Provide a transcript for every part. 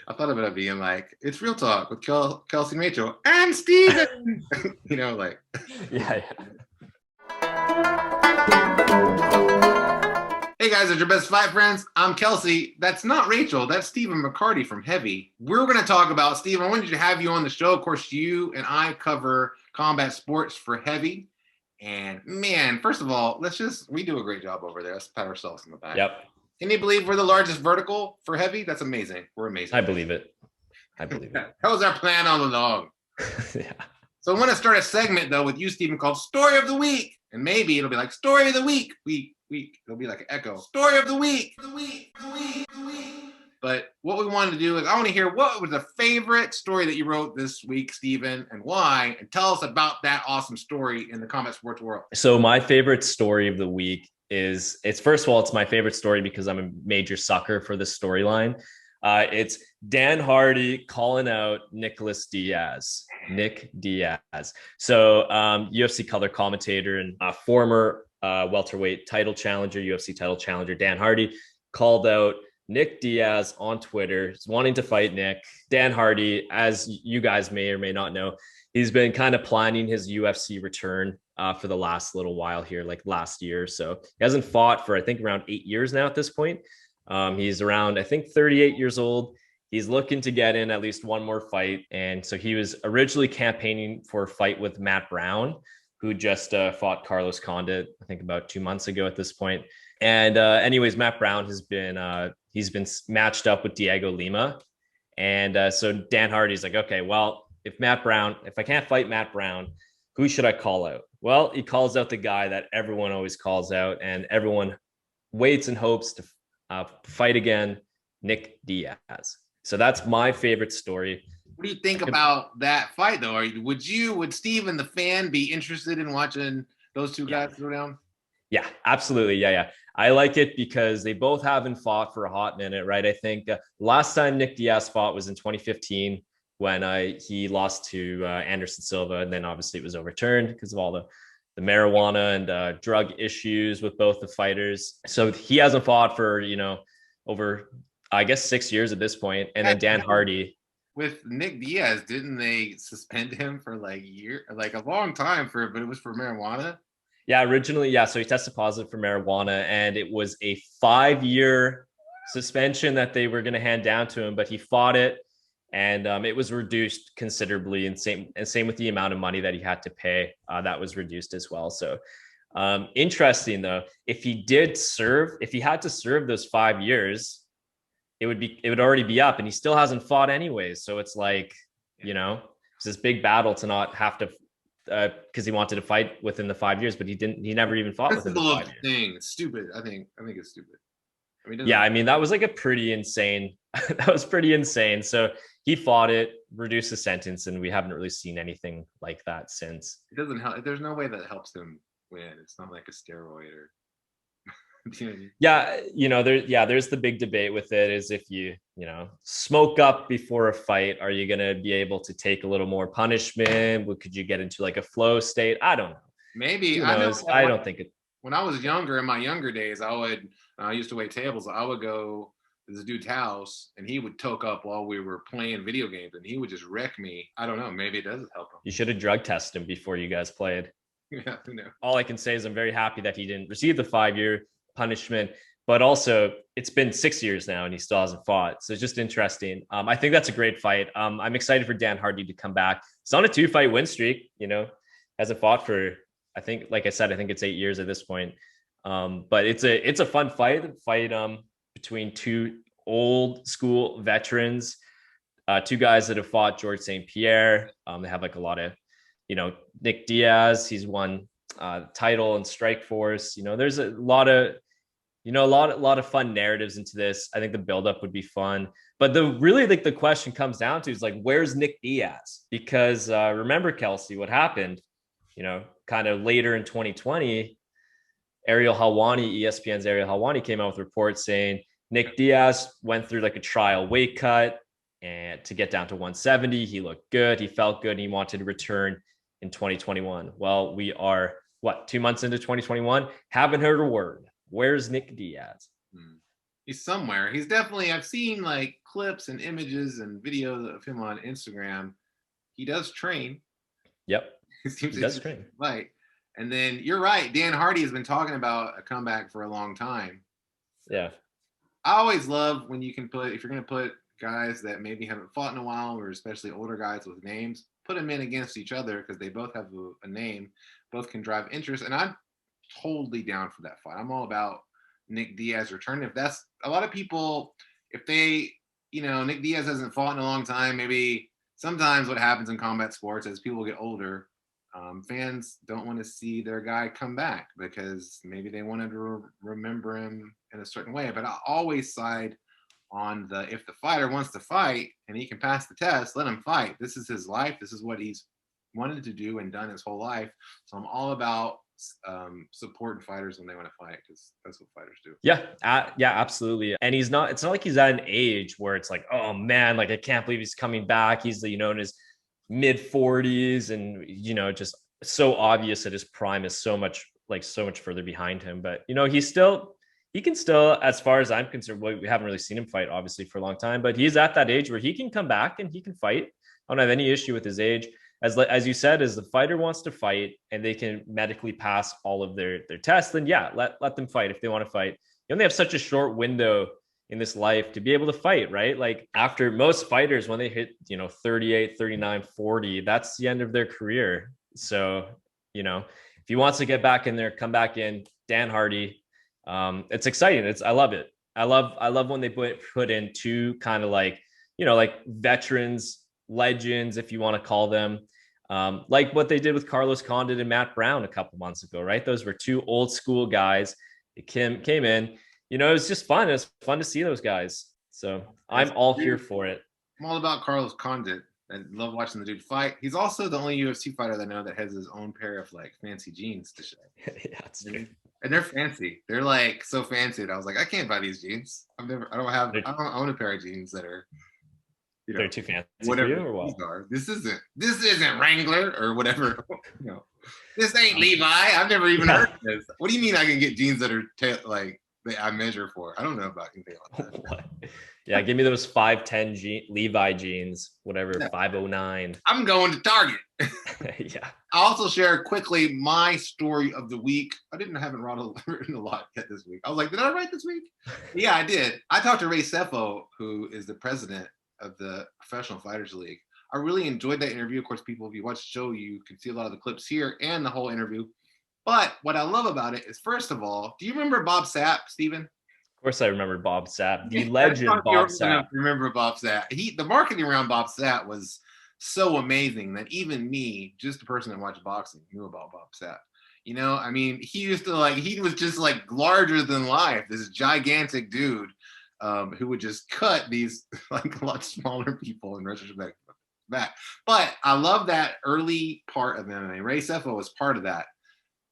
I thought of it being like, it's Real Talk with Kelsey and Rachel and Steven. Like. Yeah. Hey guys, it's your best fight friends. I'm Kelsey. That's not Rachel. That's Stephen McCaugherty from Heavy. We're going to talk about, Steve, I wanted to have you on the show. Of course, you and I cover combat sports for Heavy. And man, first of all, we do a great job over there. Let's pat ourselves on the back. Yep. Can you believe we're the largest vertical for Heavy? That's amazing. We're amazing. I believe it. That was our plan all along. Yeah. So I want to start a segment, though, with you, Stephen, called Story of the Week. And maybe it'll be like Story of the Week. Week. It'll be like an echo. Story of the week. But what we wanted to do is I want to hear what was the favorite story that you wrote this week, Stephen, and why, and tell us about that awesome story in the combat sports world. So my favorite story of the week is, first of all, it's my favorite story because I'm a major sucker for this storyline. It's Dan Hardy calling out Nick Diaz. So UFC color commentator and former welterweight title challenger, UFC title challenger Dan Hardy called out Nick Diaz on Twitter. He's wanting to fight Nick. Dan Hardy, as you guys may or may not know, he's been kind of planning his UFC return for the last little while here, like last year. So he hasn't fought for, I think, around 8 years now at this point. He's around, I think, 38 years old. He's looking to get in at least one more fight. And so he was originally campaigning for a fight with Matt Brown, who just fought Carlos Condit, I think about 2 months ago at this point. And anyways, Matt Brown has been, he's been matched up with Diego Lima. And so Dan Hardy's like, okay, well, if I can't fight Matt Brown, who should I call out? Well, he calls out the guy that everyone always calls out and everyone waits and hopes to fight again, Nick Diaz. So that's my favorite story. What do you think about that fight, though? Would Steve and the fan be interested in watching those two guys go down? Yeah, absolutely. Yeah. I like it because they both haven't fought for a hot minute, right? I think last time Nick Diaz fought was in 2015 when he lost to Anderson Silva, and then obviously it was overturned because of all the marijuana and drug issues with both the fighters. So he hasn't fought for, over, I guess, 6 years at this point. And then Dan Hardy. With Nick Diaz, didn't they suspend him for like a long time but it was for marijuana? Yeah, originally, yeah. So he tested positive for marijuana and it was a 5-year suspension that they were going to hand down to him, but he fought it. And it was reduced considerably, and same with the amount of money that he had to pay. That was reduced as well. So interesting though, if he had to serve those 5 years, it would already be up, and he still hasn't fought anyways. So it's like, it's this big battle to not have to, because he wanted to fight within the 5 years, but he never even fought within the 5 years. Thing. It's stupid. I think it's stupid. That was like a pretty insane. That was pretty insane. So he fought it, reduced the sentence, and we haven't really seen anything like that since. It doesn't help. There's no way that helps him win. It's not like a steroid or. There's the big debate with it is if you smoke up before a fight, are you going to be able to take a little more punishment? Could you get into like a flow state? I don't know. Maybe. I don't think it. When I was younger, in my younger days, I used to wait tables. I would go to this dude's house and he would toke up while we were playing video games and he would just wreck me. I don't know. Maybe it doesn't help him. You should have drug tested him before you guys played. Yeah, who knows? All I can say is I'm very happy that he didn't receive the 5-year punishment, but also it's been 6 years now and he still hasn't fought. So it's just interesting. I think that's a great fight. I'm excited for Dan Hardy to come back. He's on a 2-fight win streak, hasn't fought for, I think, like I said, I think it's 8 years at this point. But it's a fun fight between two old school veterans, two guys that have fought George St. Pierre. They have like a lot of, Nick Diaz, he's won title and Strikeforce. There's a lot of, a lot of fun narratives into this. I think the buildup would be fun. But the question comes down to is like, where's Nick Diaz? Because remember, Kelsey, what happened, kind of later in 2020, Ariel Helwani, ESPN's Ariel Helwani came out with reports saying Nick Diaz went through like a trial weight cut and to get down to 170. He looked good. He felt good. And he wanted to return in 2021. Well, we are 2 months into 2021? Haven't heard a word. Where's Nick Diaz? He's somewhere. He's definitely, I've seen like clips and images and videos of him on Instagram. He does train. Yep, He seems he does interested train. in fight. And then you're right. Dan Hardy has been talking about a comeback for a long time. Yeah. I always love when you can put, if you're going to put guys that maybe haven't fought in a while, or especially older guys with names, put them in against each other because they both have a name, both can drive interest. And I'm totally down for that fight. I'm all about Nick Diaz returning. If that's a lot of people, if they, Nick Diaz hasn't fought in a long time, maybe sometimes what happens in combat sports as people get older, fans don't want to see their guy come back because maybe they wanted to remember him in a certain way. But I always side on the, if the fighter wants to fight and he can pass the test, let him fight. This is his life. This is what he's wanted to do and done his whole life. So I'm all about supporting fighters when they want to fight, because that's what fighters do. Yeah, absolutely. And it's not like he's at an age where it's like, oh man, like I can't believe he's coming back. He's in his mid 40s, and just so obvious that his prime is so much further behind him. But he can still, as far as I'm concerned, we haven't really seen him fight obviously for a long time, but he's at that age where he can come back and he can fight. I don't have any issue with his age. As you said, as the fighter wants to fight and they can medically pass all of their tests, then yeah, let them fight if they want to fight. You only have such a short window in this life to be able to fight, right? Like after most fighters, when they hit 38, 39, 40, that's the end of their career. So if he wants to get back in there, come back in. Dan Hardy, it's exciting. I love it. I love when they put in two kind of like veterans, legends, if you want to call them, like what they did with Carlos Condit and Matt Brown a couple months ago, right? Those were two old school guys that came in. It was just fun. It was fun to see those guys. So I'm all here for it. I'm all about Carlos Condit. I love watching the dude fight. He's also the only UFC fighter that I know that has his own pair of like fancy jeans to show. Yeah, that's true. And they're fancy. They're like so fancy. And I was like, I can't buy these jeans. I don't own a pair of jeans that are, they're too fancy whatever for you, or what? This isn't Wrangler or whatever. This ain't Levi. I've never even heard of this. What do you mean I can get jeans that are that I measure for? I don't know about anything like that. What? Yeah, give me those 5'10" Levi jeans, whatever, 509. I'm going to Target. Yeah. I'll also share quickly my story of the week. I haven't written a lot yet this week. I was like, did I write this week? Yeah, I did. I talked to Ray Sefo, who is the president of the Professional Fighters League. I really enjoyed that interview. Of course, people, if you watch the show, you can see a lot of the clips here and the whole interview. But what I love about it is, first of all, do you remember Bob Sapp, Stephen? Of course I remember Bob Sapp, the legend Bob Sapp. Remember Bob Sapp. The marketing around Bob Sapp was so amazing that even me, just a person that watched boxing, knew about Bob Sapp. I mean, he was just like larger than life, this gigantic dude who would just cut these like a lot smaller people in retrospect back. But I love that early part of MMA. Ray Sefo was part of that.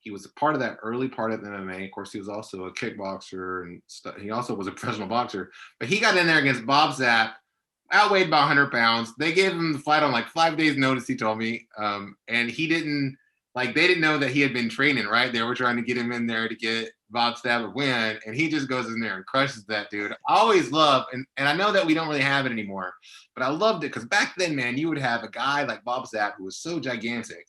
He was a part of that early part of MMA. Of course, he was also a kickboxer and stuff. He also was a professional boxer. But he got in there against Bob Sapp, outweighed by 100 pounds. They gave him the fight on like 5 days' notice, he told me. And he didn't, they didn't know that he had been training, right? They were trying to get him in there to get Bob Sapp to win. And he just goes in there and crushes that dude. I always love, and I know that we don't really have it anymore, but I loved it because back then, man, you would have a guy like Bob Sapp who was so gigantic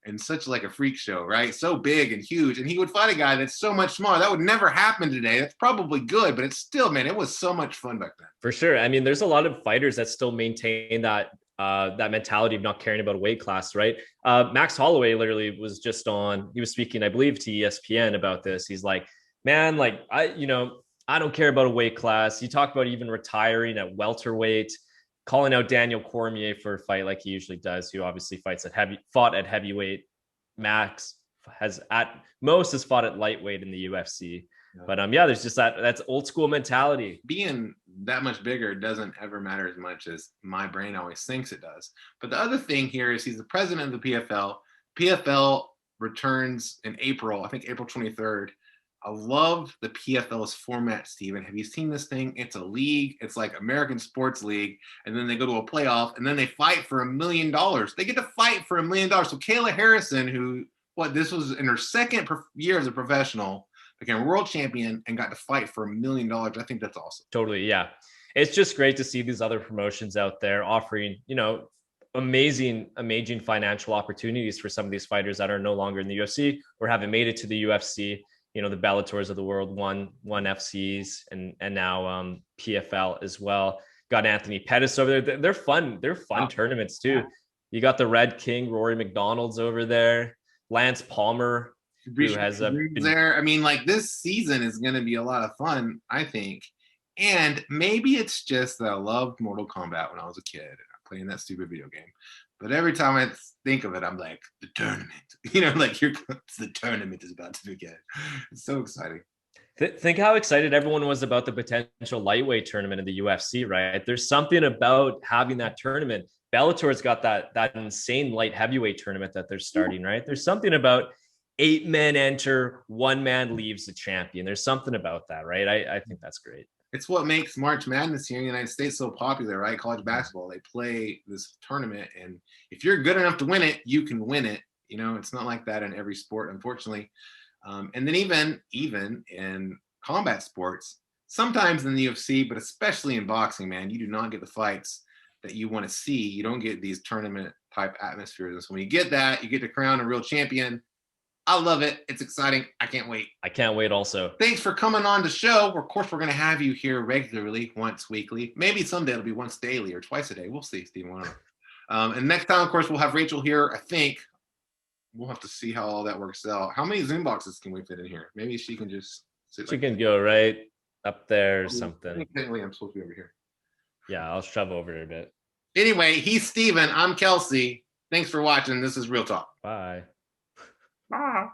and such like a freak show, right? So big and huge. And he would fight a guy that's so much smaller. That would never happen today. That's probably good, but it's still, man, it was so much fun back then. For sure. I mean, there's a lot of fighters that still maintain that mentality of not caring about a weight class, right? Max Holloway literally was just he was speaking, I believe, to ESPN about this. He's like, man, like I don't care about a weight class. You talk about even retiring at welterweight, calling out Daniel Cormier for a fight like he usually does, who obviously fought at heavyweight. Max has fought at lightweight in the UFC. Yeah. But there's just that's old school mentality. Being that much bigger doesn't ever matter as much as my brain always thinks it does. But the other thing here is he's the president of the PFL. PFL returns in April, I think April 23rd. I love the PFL's format, Stephen. Have you seen this thing? It's a league. It's like American Sports League. And then they go to a playoff and then they fight for $1 million. They get to fight for $1 million. So Kayla Harrison, this was in her second year as a professional, became a world champion, and got to fight for $1 million. I think that's awesome. Totally. Yeah. It's just great to see these other promotions out there offering, amazing financial opportunities for some of these fighters that are no longer in the UFC or haven't made it to the UFC. The Bellators of the world, one FCs and now PFL as well. Got Anthony Pettis over there. They're fun. They're fun tournaments too. You got the Red King, Rory McDonald's over there. Lance Palmer, who has there. I mean, like, this season is going to be a lot of fun, I think. And maybe it's just that I loved Mortal Kombat when I was a kid, playing that stupid video game. But every time I think of it, I'm like, the tournament. Like, here comes the tournament is about to begin. It's so exciting. Think how excited everyone was about the potential lightweight tournament in the UFC, right? There's something about having that tournament. Bellator's got that insane light heavyweight tournament that they're starting, right? There's something about 8 men enter, 1 man leaves the champion. There's something about that, right? I think that's great. It's what makes March Madness here in the United States so popular, right? College basketball, they play this tournament, and if you're good enough to win it, you can win it. It's not like that in every sport, unfortunately. And then even in combat sports, sometimes in the UFC, but especially in boxing, man, you do not get the fights that you want to see. You don't get these tournament type atmospheres. And so when you get that, you get to crown a real champion. I love it. It's exciting. I can't wait. I can't wait also. Thanks for coming on the show. Of course, we're going to have you here regularly, once weekly. Maybe someday it'll be once daily or twice a day. We'll see, Steve. And next time, of course, we'll have Rachel here. I think we'll have to see how all that works out. How many Zoom boxes can we fit in here? Maybe she can just sit. She can go right up there or something. Technically, I'm supposed to be over here. Yeah, I'll shove over a bit. Anyway, he's Steven. I'm Kelsey. Thanks for watching. This is Real Talk. Bye. Bye.